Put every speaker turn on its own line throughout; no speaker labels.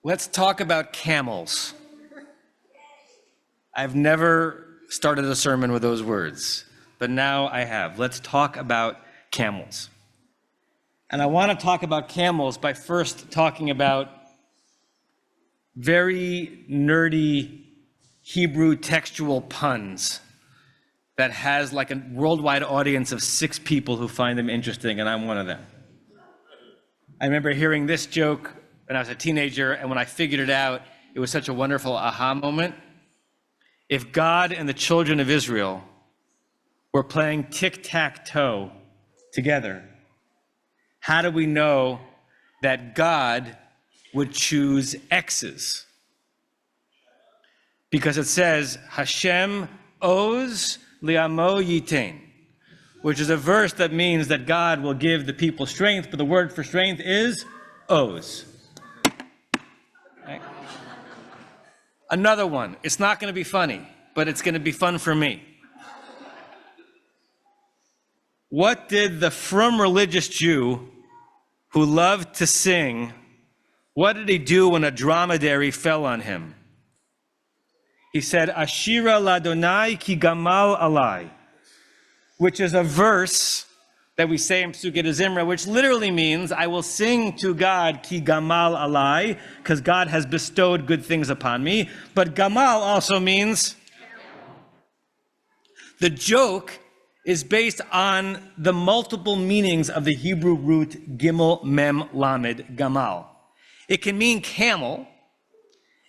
Let's talk about camels. I've never started a sermon with those words, but now I have. Let's talk about camels. And I want to talk about camels by first talking about very nerdy Hebrew textual puns that has like a worldwide audience of 6 people who find them interesting, and I'm one of them. I remember hearing this joke when I was a teenager, and when I figured it out, it was such a wonderful aha moment. If God and the children of Israel were playing tic-tac-toe together, how do we know that God would choose X's? Because it says, Hashem oz li'amo yitain, which is a verse that means that God will give the people strength, but the word for strength is oz. Okay. Another one, it's not going to be funny, but it's going to be fun for me. What did the frum religious Jew who loved to sing, what did he do when a dromedary fell on him? He said, Ashira ladonai ki gamal alai, which is a verse that we say in Psukei Zimra, which literally means, I will sing to God ki gamal alai, because God has bestowed good things upon me. But gamal also means, the joke is based on the multiple meanings of the Hebrew root gimel mem lamed gamal. It can mean camel.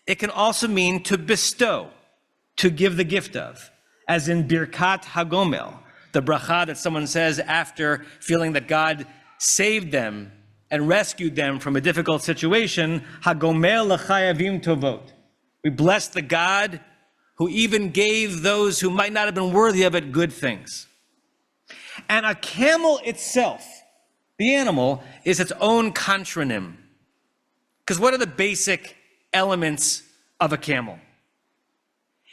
It can also mean to bestow, to give the gift of, as in Birkat Hagomel, the bracha that someone says after feeling that God saved them and rescued them from a difficult situation, Hagomel l'chayavim tovot. We bless the God who even gave those who might not have been worthy of it good things. And a camel itself, the animal, is its own contronym. Because what are the basic elements of a camel?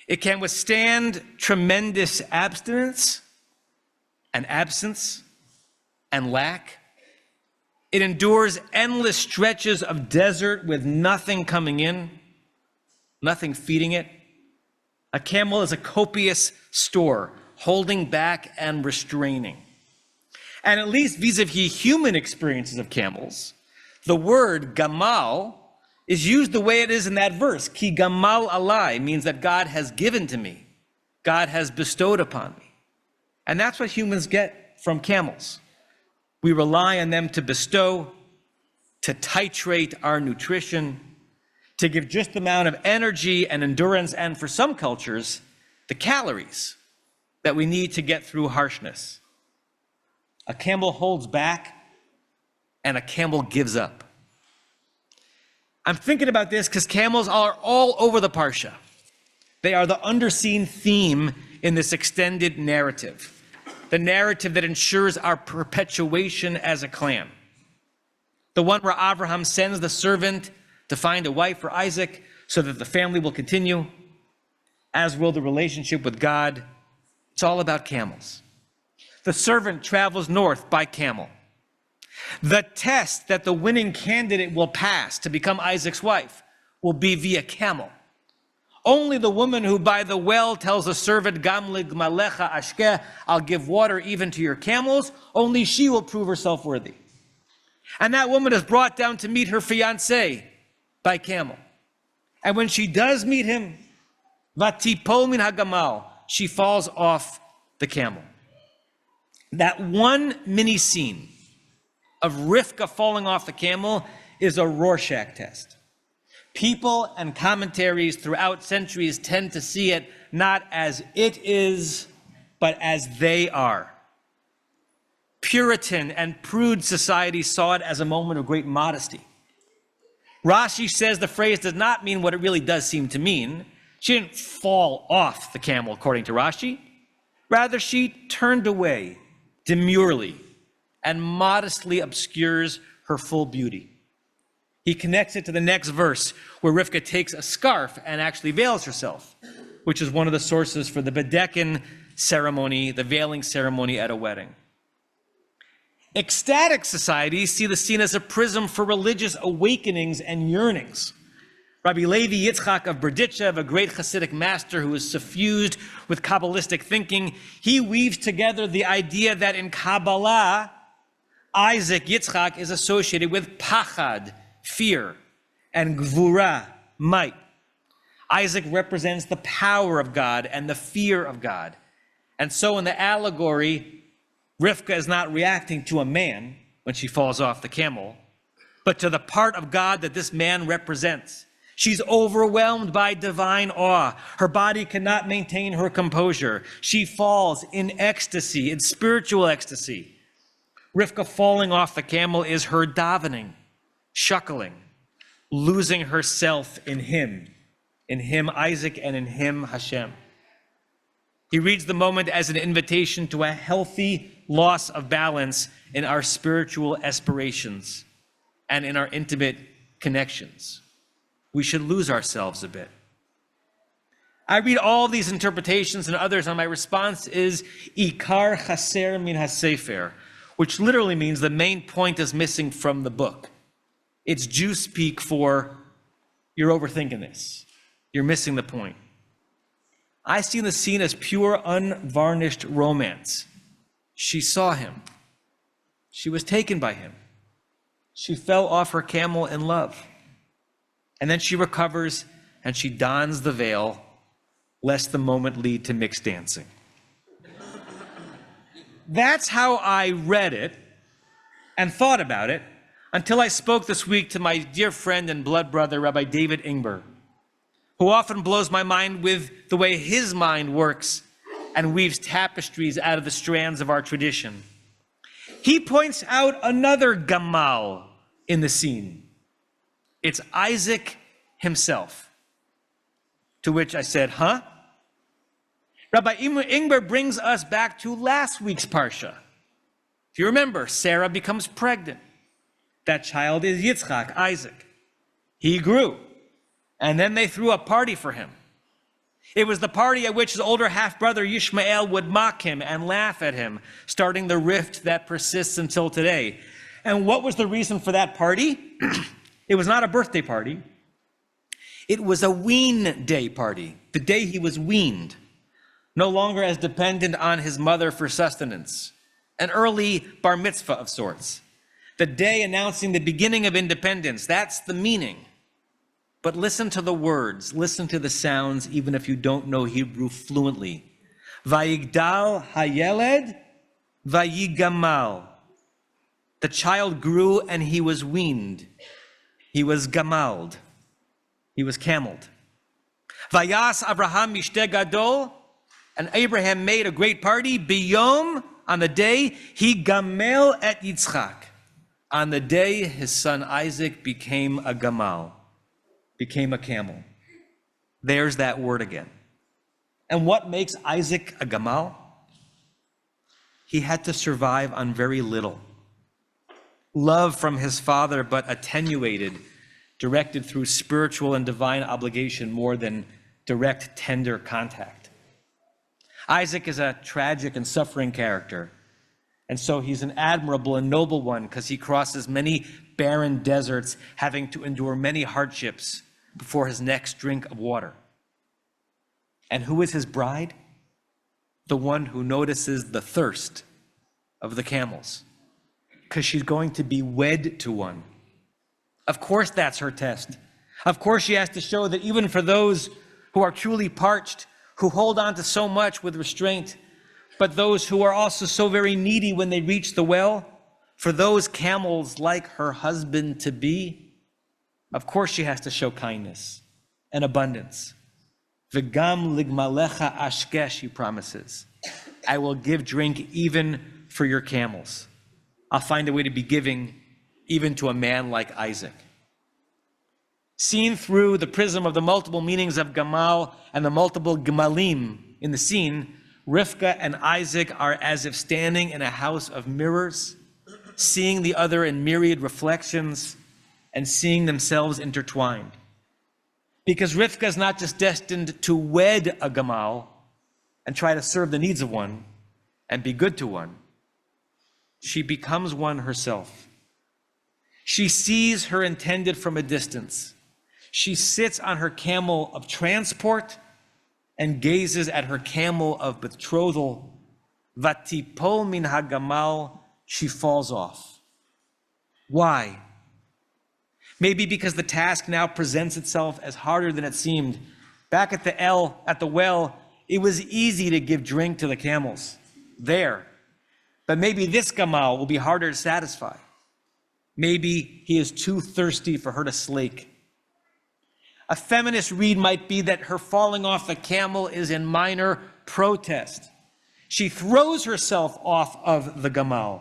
It can withstand tremendous abstinence and absence and lack. It endures endless stretches of desert with nothing coming in, nothing feeding it. A camel is a copious store, holding back and restraining. And at least vis-a-vis human experiences of camels, the word gamal is used the way it is in that verse. Ki gamal alai means that God has given to me. God has bestowed upon me. And that's what humans get from camels. We rely on them to bestow, to titrate our nutrition, to give just the amount of energy and endurance, and for some cultures, the calories that we need to get through harshness. A camel holds back, and a camel gives up. I'm thinking about this because camels are all over the Parsha. They are the underseen theme in this extended narrative, the narrative that ensures our perpetuation as a clan. The one where Abraham sends the servant to find a wife for Isaac so that the family will continue, as will the relationship with God. It's all about camels. The servant travels north by camel. The test that the winning candidate will pass to become Isaac's wife will be via camel. Only the woman who by the well tells the servant, Gam ligmalecha ashkeh, I'll give water even to your camels, only she will prove herself worthy. And that woman is brought down to meet her fiancé by camel. And when she does meet him, vatipol min hagamal, she falls off the camel. That one mini scene of Rivka falling off the camel is a Rorschach test. People and commentaries throughout centuries tend to see it not as it is, but as they are. Puritan and prude society saw it as a moment of great modesty. Rashi says the phrase does not mean what it really does seem to mean. She didn't fall off the camel, according to Rashi. Rather, she turned away demurely and modestly obscures her full beauty. He connects it to the next verse where Rivka takes a scarf and actually veils herself, which is one of the sources for the bedekin ceremony, the veiling ceremony at a wedding. Ecstatic societies see the scene as a prism for religious awakenings and yearnings. Rabbi Levi Yitzchak of Berditchev, a great Hasidic master who is suffused with Kabbalistic thinking, he weaves together the idea that in Kabbalah, Isaac, Yitzchak, is associated with pachad, fear, and gvura, might. Isaac represents the power of God and the fear of God. And so in the allegory, Rivka is not reacting to a man when she falls off the camel, but to the part of God that this man represents. She's overwhelmed by divine awe. Her body cannot maintain her composure. She falls in ecstasy, in spiritual ecstasy. Rivka falling off the camel is her davening, shuckling, losing herself in him Isaac, and in him Hashem. He reads the moment as an invitation to a healthy loss of balance in our spiritual aspirations and in our intimate connections. We should lose ourselves a bit. I read all these interpretations and others, and my response is Ikar chaser min hasefer, which literally means the main point is missing from the book. It's Jew speak for you're overthinking this. You're missing the point. I see the scene as pure, unvarnished romance. She saw him. She was taken by him. She fell off her camel in love. And then she recovers and she dons the veil, lest the moment lead to mixed dancing. That's how I read it and thought about it until I spoke this week to my dear friend and blood brother, Rabbi David Ingber, who often blows my mind with the way his mind works and weaves tapestries out of the strands of our tradition. He points out another gamal in the scene. It's Isaac himself. To which I said, huh? Rabbi Ingber brings us back to last week's Parsha. If you remember, Sarah becomes pregnant. That child is Yitzchak, Isaac. He grew. And then they threw a party for him. It was the party at which his older half-brother Yishmael would mock him and laugh at him, starting the rift that persists until today. And what was the reason for that party? It was not a birthday party. It was a wean day party, the day he was weaned, no longer as dependent on his mother for sustenance, an early bar mitzvah of sorts, the day announcing the beginning of independence. That's the meaning. But listen to the words, listen to the sounds, even if you don't know Hebrew fluently. Vayigdal hayeled, vayigamal. The child grew and he was weaned. He was gamald. He was cameled. Vayas Abraham mishte gadol, and Abraham made a great party. Biyom, on the day, he gamel et Yitzchak. On the day his son Isaac became a gamal, became a camel. There's that word again. And what makes Isaac a gamal? He had to survive on very little. Love from his father, but attenuated, directed through spiritual and divine obligation more than direct, tender contact. Isaac is a tragic and suffering character, and so he's an admirable and noble one because he crosses many barren deserts, having to endure many hardships before his next drink of water. And who is his bride? The one who notices the thirst of the camels, because she's going to be wed to one. Of course that's her test. Of course she has to show that even for those who are truly parched, who hold on to so much with restraint, but those who are also so very needy when they reach the well, for those camels like her husband-to-be, of course she has to show kindness and abundance. V'gam ligmalecha ashkeh, she promises. I will give drink even for your camels. I'll find a way to be giving even to a man like Isaac. Seen through the prism of the multiple meanings of gamal and the multiple gemalim in the scene, Rivka and Isaac are as if standing in a house of mirrors, seeing the other in myriad reflections and seeing themselves intertwined. Because Rivka is not just destined to wed a gamal and try to serve the needs of one and be good to one. She becomes one herself. She sees her intended from a distance. She sits on her camel of transport and gazes at her camel of betrothal. Vatipol min hagamal, she falls off. Why? Maybe because the task now presents itself as harder than it seemed. Back at the well, it was easy to give drink to the camels there. But maybe this gamal will be harder to satisfy. Maybe he is too thirsty for her to slake. A feminist read might be that her falling off the camel is in minor protest. She throws herself off of the gamal.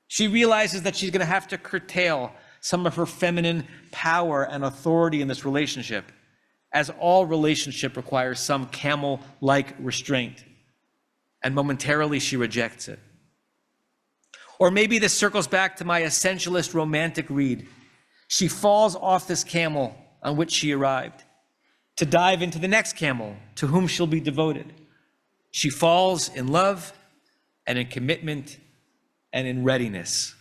She realizes that she's going to have to curtail some of her feminine power and authority in this relationship, as all relationship requires some camel-like restraint. And momentarily she rejects it. Or maybe this circles back to my essentialist romantic read. She falls off this camel on which she arrived to dive into the next camel to whom she'll be devoted. She falls in love and in commitment and in readiness.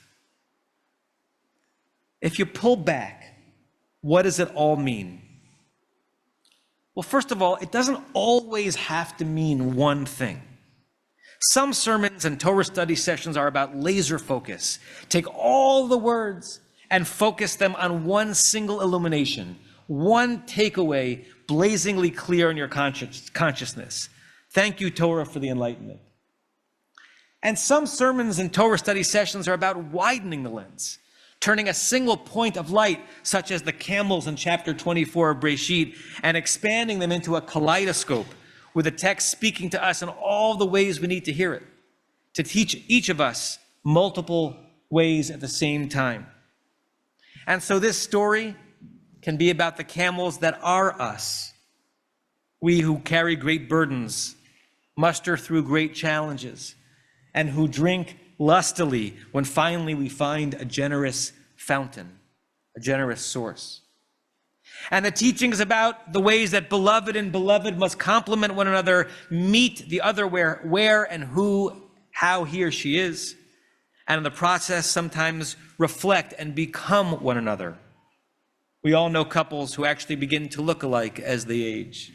If you pull back, what does it all mean? Well, first of all, it doesn't always have to mean one thing. Some sermons and Torah study sessions are about laser focus. Take all the words and focus them on one single illumination, one takeaway blazingly clear in your consciousness. Thank you, Torah, for the enlightenment. And some sermons and Torah study sessions are about widening the lens, turning a single point of light, such as the camels in chapter 24 of Breshit, and expanding them into a kaleidoscope, with the text speaking to us in all the ways we need to hear it, to teach each of us multiple ways at the same time. And so this story can be about the camels that are us, we who carry great burdens, muster through great challenges, and who drink lustily when finally we find a generous fountain, a generous source. And the teachings about the ways that beloved and beloved must complement one another, meet the other where and who, how he or she is, and in the process sometimes reflect and become one another. We all know couples who actually begin to look alike as they age.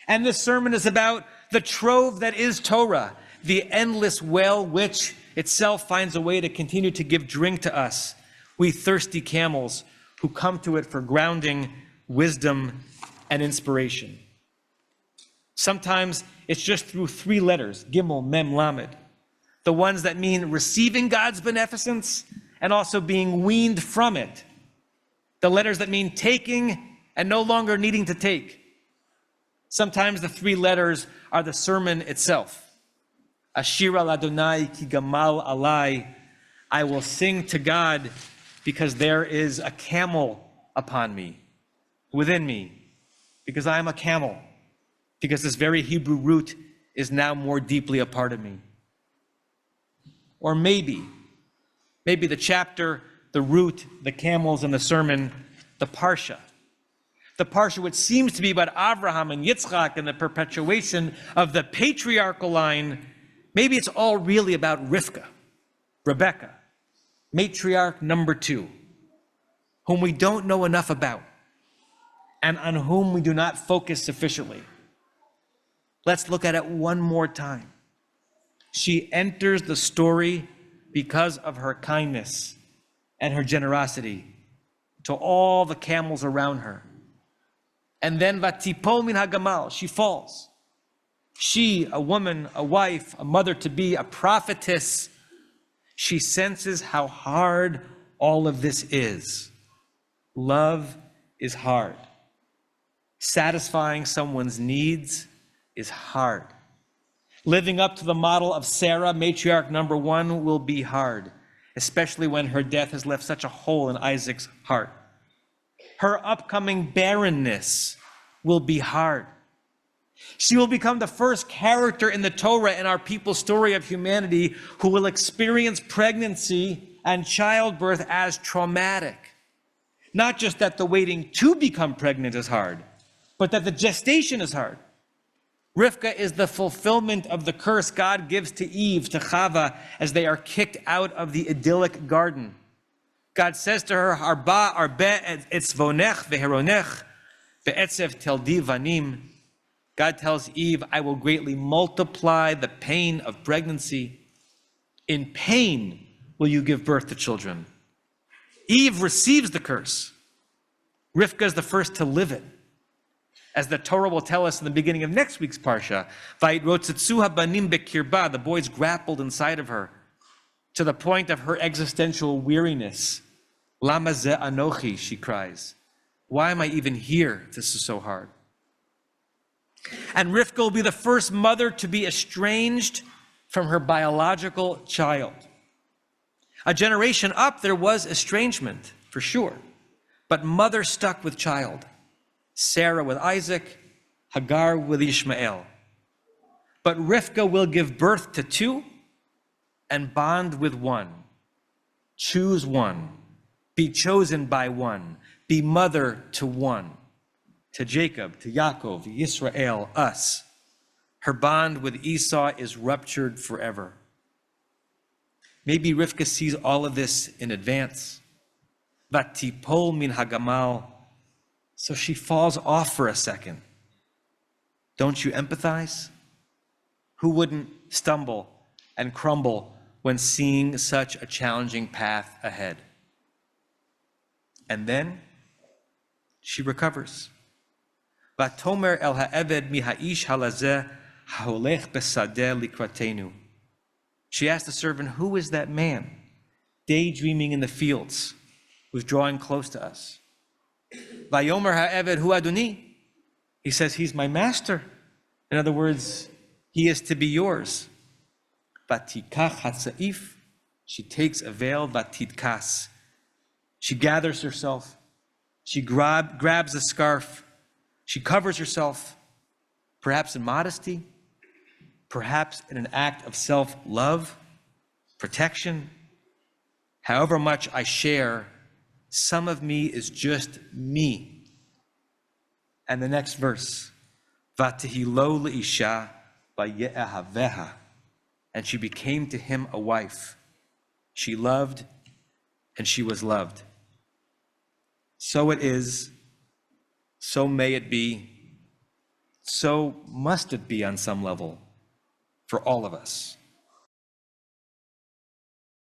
And this sermon is about the trove that is Torah, the endless well which itself finds a way to continue to give drink to us, we thirsty camels who come to it for grounding, wisdom, and inspiration. Sometimes it's just through three letters, Gimel, Mem, Lamed, the ones that mean receiving God's beneficence and also being weaned from it, the letters that mean taking and no longer needing to take. Sometimes the three letters are the sermon itself. Ashir al Adonai ki gamal alai, I will sing to God because there is a camel upon me, within me, because I am a camel, because this very Hebrew root is now more deeply a part of me. Or maybe the chapter, the root, the camels, and the sermon, the parsha. The parsha, which seems to be about Abraham and Yitzchak and the perpetuation of the patriarchal line, maybe it's all really about Rivka, Rebecca, matriarch number 2, whom we don't know enough about and on whom we do not focus sufficiently. Let's look at it one more time. She enters the story because of her kindness and her generosity to all the camels around her. And then vatipol min hagamal, she falls. She, a woman, a wife, a mother-to-be, a prophetess, she senses how hard all of this is. Love is hard. Satisfying someone's needs is hard. Living up to the model of Sarah, matriarch number 1, will be hard, especially when her death has left such a hole in Isaac's heart. Her upcoming barrenness will be hard. She will become the first character in the Torah in our people's story of humanity who will experience pregnancy and childbirth as traumatic. Not just that the waiting to become pregnant is hard, but that the gestation is hard. Rivka is the fulfillment of the curse God gives to Eve, to Chava, as they are kicked out of the idyllic garden. God says to her, Arba, Arbe, etzvonech veheronech, ve'etzev teldi vanim. God tells Eve, I will greatly multiply the pain of pregnancy. In pain will you give birth to children. Eve receives the curse. Rivka is the first to live it. As the Torah will tell us in the beginning of next week's Parsha, Vayitrotzitzu habanim bekirba, the boys grappled inside of her to the point of her existential weariness. Lama ze anochi, she cries. Why am I even here? This is so hard. And Rivka will be the first mother to be estranged from her biological child. A generation up, there was estrangement, for sure. But mother stuck with child. Sarah with Isaac, Hagar with Ishmael. But Rivka will give birth to two and bond with one. Choose one. Be chosen by one. Be mother to one. To Jacob, to Yaakov, Yisrael, us. Her bond with Esau is ruptured forever. Maybe Rivka sees all of this in advance. Vatipol min hagamal. So she falls off for a second. Don't you empathize? Who wouldn't stumble and crumble when seeing such a challenging path ahead? And then she recovers. Vatomer el ha'eved mi ha'ish halazeh ha'olech besadeh likratenu. She asked the servant, who is that man daydreaming in the fields who's drawing close to us? Vayomer ha'eved hu adoni. He says, he's my master. In other words, he is to be yours. Vatikach hatzaif. She takes a veil, vatitkas. She gathers herself. She grabs a scarf. She covers herself, perhaps in modesty, perhaps in an act of self-love, protection. However much I share, some of me is just me. And the next verse, Vatihilo leisha vaye'ahaveha, and she became to him a wife. She loved, and she was loved. So it is, so may it be, so must it be on some level for all of us.